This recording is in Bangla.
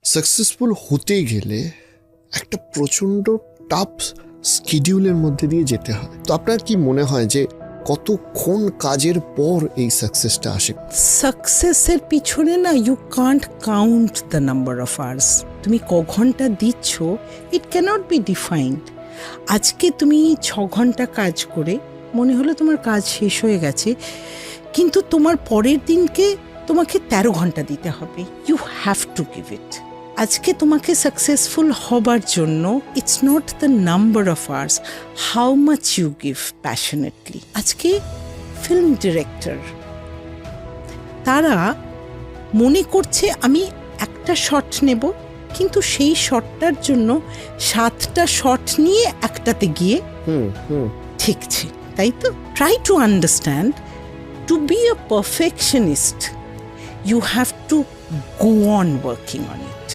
সাকসেসফুল হতে গেলে একটা প্রচণ্ড টাফ স্কিডিউলের মধ্যে দিয়ে যেতে হয়। তো আপনার কি মনে হয় যে কতক্ষণ কাজের পর এই সাকসেসটা আসে? সাকসেসের পিছনে না you can't count the number of hours. তুমি ক ঘন্টা দিচ্ছ, ইট ক্যানট বি ডিফাইন্ড। আজকে তুমি 6 ঘন্টা কাজ করে মনে হলো তোমার কাজ শেষ হয়ে গেছে, কিন্তু তোমার পরের দিনকে তোমাকে 13 ঘন্টা দিতে হবে। You have to give it. আজকে তোমাকে সাকসেসফুল হবার জন্য it's not the number of hours, how much you give passionately. আজকে ফিল্ম ডিরেক্টর তারা মনে করছে আমি একটা শট নেব, কিন্তু সেই শটটার জন্য 7টা শট নিয়ে একটাতে গিয়ে ঠিকছে, তাই তো? Try to understand, to be a perfectionist you have to go on working on it.